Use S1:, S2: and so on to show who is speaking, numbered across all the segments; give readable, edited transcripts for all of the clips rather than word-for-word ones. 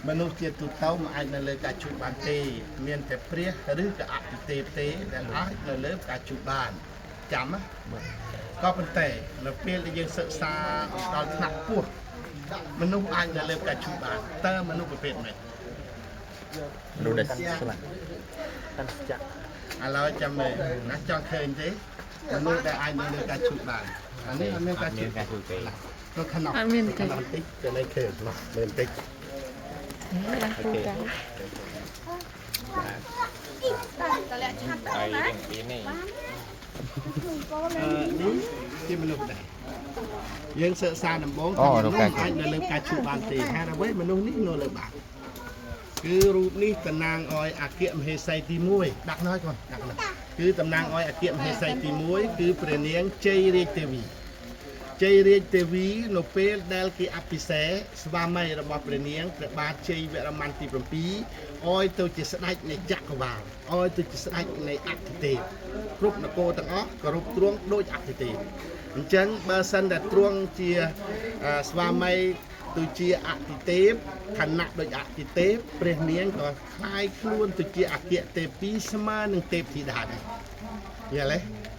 S1: មនុស្សជាទូទៅមិនអាចនៅលើការជួបបានទេមានតែព្រះឬក៏អតិទេពទេដែលអាចនៅលើការជួបបានចាំណាក៏ប៉ុន្តែនៅពេលដែលយើងសិក្សាដល់ថ្នាក់ពោះមនុស្សអាចនៅលើការជួបបានតើមនុស្សប្រភេទម៉េច
S2: មនុស្សដែលស្លាប់តាំងចាក់
S1: ឥឡូវចាំមើលណាចង់ឃើញទេមនុស្សដែលអាចនៅលើការជួបបានអានេះអត់មានការជួបទេនៅខាងនោះមានតិចទៅនៅឃើញនោះមានតិចអូខេនេះជាមនុស្សដែរយើងសិក្សាដំបូងថាមនុស្សអាចនៅលើការជួបបានទេហេតុអ្វីមនុស្សនេះនៅលើបានគឺរូបនេះតំណាងឲ្យអគ្គមហេសីទី1ដាក់នោះគាត់ដាក់នោះគឺតំណាងឲ្យអគ្គមហេសីទី1គឺព្រះនាងជ័យរាជទេវីជ័យរាជទេវីនៅពេលដែលគេអភិសេកស្វាមីរបស់ព្រះនាងព្រះបាទជ័យវរ្ម័នទី7ឲ្យទៅជាស្ដេចនៃចក្រវាឡឲ្យទៅជាស្ដេចនៃអធិទេពគ្រប់នគរទាំងអស់គោរពទ្រង់ដោយអធិទេពអញ្ចឹងបើសិនតែទ្រង់ជាស្វាមីទៅជាអធិទេពឋានៈដូចអធិទេពព្រះនាងក៏คล้ายខ្លួនទៅជាអគ្គទេពីស្មើនឹងទេពធីតាដែរយល់ទេ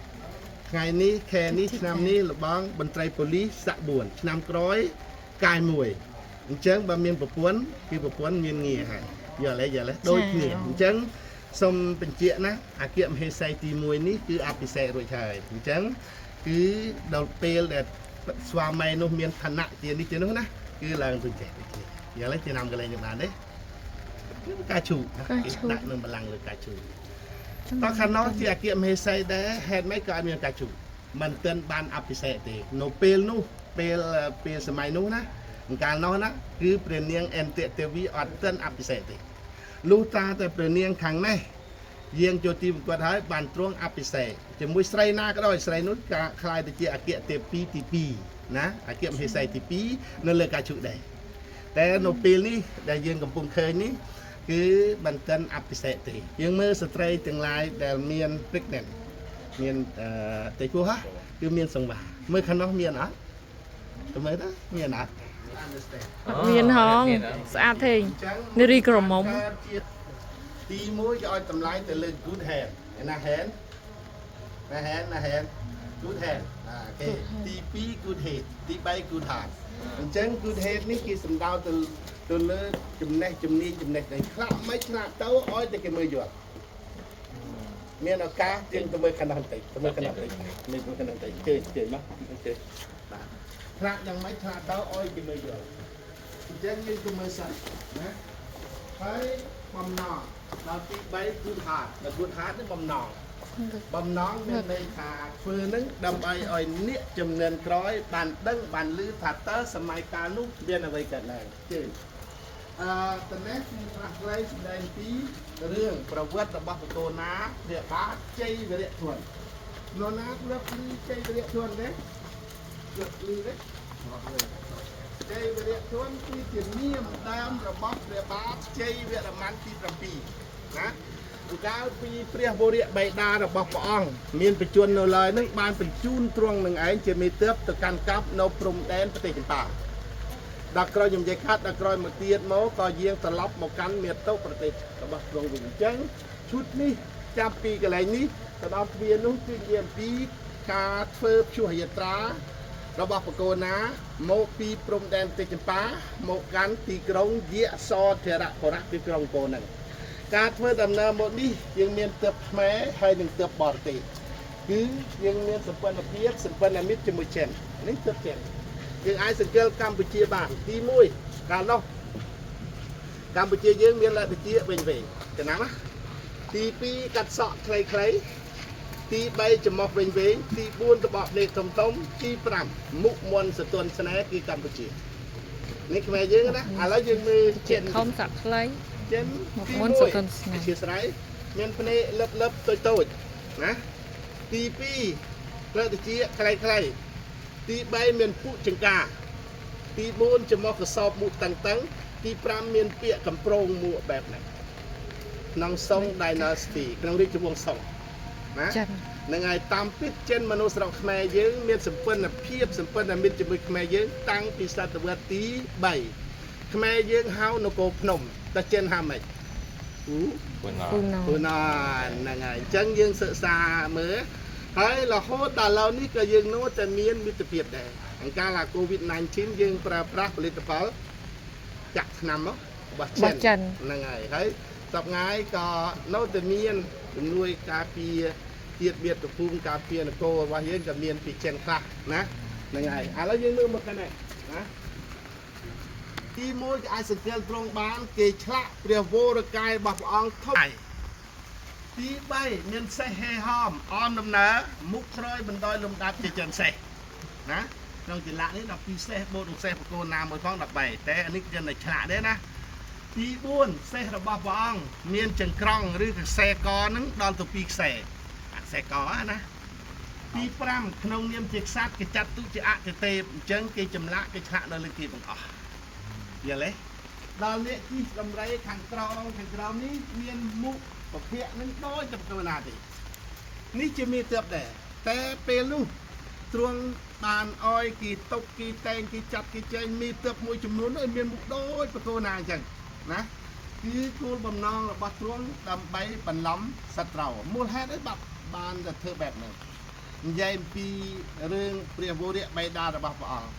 S1: ថ្ងៃនេះខែនេះឆ្នាំនេះលបងបន្ត្រីប៉ូលីសសាក់4ឆ្នាំក្រោយកាយ1អញ្ចឹងបើមានប្រពន្ធគឺប្រពន្ធមានងារហើយយល់ទេដូចគ្នាអញ្ចឹងសូមបញ្ជាក់ណាអគ្គមហេសីទី1នេះគឺអភិសេករួចហើយអញ្ចឹងគឺដល់ពេលដែលស្វាមីនោះមានឋានៈជានេះជានោះណាគឺឡើងទៅចេះដូចគ្នាយល់ទេជាណាំកន្លែងនេះបានទេការជូគេដាក់នឹងបលាំងលើការជូតោះខាងនោះជាអគ្គមហេសីដែរហេតុម៉េចក៏អត់មានការជូមិនទាន់បានអភិសេកទេនៅពេលនោះពេលសម័យនោះណាកាលនោះណាគឺព្រះនាងអន្តិទេវីអត់ទាន់អភិសេកទេលុះតាតែព្រះនាងខាងនេះយាងចូលទីប្រកួតហើយបានទ្រង់អភិសេកជាមួយស្រីណាក៏ដោយស្រីនោះក៏ខ្លាយទៅជាអគ្គទេពីទី2ណាអគ្គមហេសីទី2នៅលើការជូដែរតែនៅពេលនេះដែលយើងកំពុងឃើញនេះគឺមិនទាន់អភិសេកទេយើងមើលស្ត្រីទាំងឡាយដែលមាន pregnant មានទេពោះគឺមានសង្វារមើលខាងនោះមានអត់ទៅមើលទៅមានអត់
S3: មានហងស្អាតទេនារីក្រមុំ
S1: ទី1គេឲ្យតម្លៃទៅលើ good hand ណា hand ណា hand good hand អូខេទី2 good head ទី3 good heart អញ្ចឹង good head នេះគេសំដៅទៅលើចំណេះជំនាញចំណេះតែខ្លះមិនខ្លះទៅឲ្យតែគេមើលយល់មានឱកាសយើងទៅមើលខាងនោះបន្តិចទៅមើលខាងនោះបន្តិចមើលខាងនោះបន្តិចជើញមកជើញបាទខ្លះយ៉ាងម៉េចខ្លះទៅឲ្យគេមើលយល់អញ្ចឹងយើងទៅមើលសិនណាហើយបំណងដល់ទី3 good heart ដល់ good heart នេះបំណងមានន័យថាធ្វើនឹងដើម្បីឲ្យអ្នកចំនួនក្រោយបានដឹងបានឮថាតើសម័យកាលនោះមានអ្វីកើតឡើងជើញតនេះគឺប្រាក់លែងសម្ដែងពីរឿងប្រវត្តិរបស់បកូណាព្រះបាទជ័យវរៈធននរណាលើកពីជ័យវរៈធនទេលើកពីទេជ័យវរៈធនគឺជានាមដើមរបស់ព្រះបាទជ័យវរ្ម័នទី7ណាកាលពីព្រះវរៈបិតារបស់ព្រះអង្គមានបច្ចុប្បន្ននៅឡើយនឹងបានបញ្ជូនទ្រង់នឹងឯងជាមេទ័ពទៅកាន់កាប់នៅព្រំដែនប្រទេសចម្ប៉ាដល់ក្រោយខ្ញុំនិយាយខាត់ដល់ក្រោយមកទៀតមកក៏យាងត្រឡប់មកកាន់មាតុប្រទេសរបស់ទ្រង់វិញអញ្ចឹងឈុតនេះចាប់ពីកន្លែងនេះទៅដល់ទ្វារនោះគឺនិយាយអំពីការធ្វើព្យុហយាត្រារបស់បកូណាមកពីព្រំដែនប្រទេសចម្ប៉ាមកកាន់ទីក្រុងយៈសធរៈបរៈទីក្រុងពោនឹងការធ្វើដំណើរមកនេះយើងមានទើបខ្មែរហើយនឹងទើបបរទេសគឺយើងមានសម្ព័ន្ធភាពសម្ព័ន្ធមិត្តជាមួយចិននេះទើបចិនយើងអាចសង្កេតកម្ពុជាបានទី1កាលនោះកម្ពុជាយើងមានលទ្ធិជាវិញចំណាំណាទី2កាត់សក់ខ្លីៗទី3ចំមុះវិញទី4តបដេកធំទី5មុខមន់សទន់ស្នេហ៍គឺកម្ពុជានេះខ្មែរយើងណាឥឡូវយើងមើលចិន
S3: ធំសាក់ខ្លី
S1: ចិន
S3: មុនសកលស្នេហ៍
S1: ជាស្រ័យមានភ្នែកលឹបតូចណាទី2លើតិចខ្លីទី3មានពុកចង្កាទី4ចំមុះកសោបមុខតឹងទី5មានពាក្យកំប្រងមួកបែបហ្នឹងក្នុងសុង Dynasty ក្នុងរាជវង្សសុងណានឹងហើយតាមពិតចិនមនុស្សស្រុកខ្មែរយើងមានសម្ព័ន្ធភាពសម្ព័ន្ធមិត្តជាមួយខ្មែរយើងតាំងពីសតវត្សទី3 ខ្មែរយើងហៅនគរភ្នំតែចិនហៅម៉េច
S2: Pun
S3: ពូ
S2: lah.
S3: ណ
S1: ពូណនហ្នឹងហើយអញ្ចឹងយើងសិក្សាមើលហើយរហូតដល់ឥឡូវនេះក៏យើងនៅតែមានមិត្តភាពដែរអង្កាលអា COVID-19 យើងប្រើប្រាស់ផលិតផលចាក់ថ្នាំរបស់ចិនហ្នឹងហើយសប្ងាយក៏នៅតែមានជំនួយការពារទៀតបៀតភូមិការពារនគររបស់យើងក៏មានពីចិនខ្លះណាហ្នឹងហើយឥឡូវយើងមើលមកខាងនេះណាទីមួយគេអាចសង្កេតត្រង់បានគេឆ្លាក់ព្រះវរកាយរបស់ព្រះអង្គធំទី3មានសេះហេហមអមដំណើរមុខក្រោយបណ្ដោយលំដាប់ជាចិនសេះណាក្នុងចលៈនេះ12សេះបូតសេះបកូនណាមួយផង13តែអានេះចិនតែឆ្លាក់ទេណាទី4សេះរបស់ព្រះអង្គមានចង្ក្រង់ឬខ្សែកហ្នឹងដល់ទៅ2ខ្សែខ្សែកណាទី5ក្នុងនាមជាក្សត្រគេចាត់ទុកជាអតិទេពអញ្ចឹងគេចម្លាក់គេឆ្លាក់នៅលើគេទាំងអស់យល់ទេដល់នេះទីដំរីខាងក្រោមនេះមានមុខប្រភេទហ្នឹងដូចតែទៅណាទេនេះជាមានទើបដែរតែពេលនោះទ្រង់បានអោយគេຕົកគេតែងគេចាត់គេចែងមានទើបមួយចំនួននោះមានមុខដូចបកូនណាអញ្ចឹងណាគឺគោលបំណងរបស់ទ្រង់ដើម្បីបន្លំសត្រូវមូលហេតុអីបានទៅធ្វើបែបហ្នឹងនិយាយអំពីរឿងព្រះវរៈបិតារបស់ព្រះអង្គ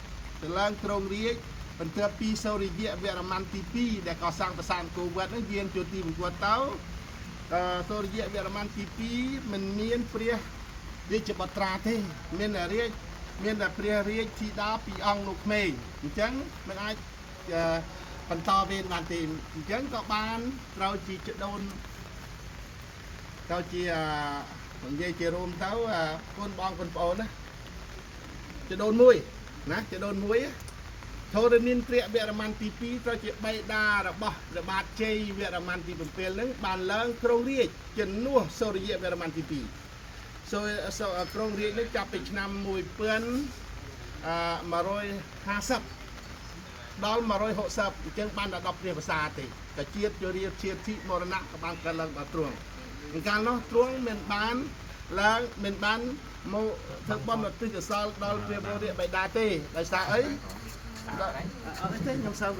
S1: ទៅឡើងគ្រងរាជបន្ទាប់ពីសូរិយវរ្ម័នទី2ដែលកសាងប្រាសាទអង្គរវត្តហ្នឹងយាងចូលទីបង្គាប់ទៅសូរិយវរ្ម័នទី2មិនមានព្រះរាជបុត្រាទេមានតែព្រះរាជធីតាពីរអង្គនៅក្មេងអញ្ចឹងមិនអាចបន្តវេនបានទេអញ្ចឹងក៏បានត្រូវជាចដូនទៅជានិយាយជារួមទៅកូនបងប្អូនណាចដូនមួយណាចដូនមួយធរណិនព្រះវរ្ម័នទី2ត្រូវជាបិតារបស់ព្រះបាទជ័យវរ្ម័នទី7ហ្នឹងបានឡើងគ្រងរាជជំនួសសូរិយវរ្ម័នទី2គ្រងរាជនេះចាប់ពីឆ្នាំ1150ដល់160អញ្ចឹងបានដល់10ព្រះវស្សាទេតែជាតិជរាជាតិធីមរណៈក៏បានកើតឡើងដល់ទ្រង់កាលនោះទ្រង់មិនបានឡើងមិនបានមកធ្វើបំរតិកសលដល់ព្រះវរៈបិតាទេដោយសារអីអត់ទេខ្ញុំសើច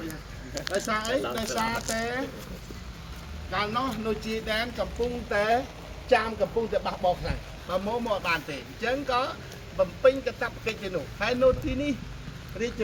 S1: ដោយសារអីដោយសារតែកាលនោះនៅជាដែនកំពុងតែកំពុងតែបះបោខ្លាំងបើមកបានទេអញ្ចឹងក៏បំពេញកាតព្វកិច្ចទៅនោះហើយនៅទីនេះរាជ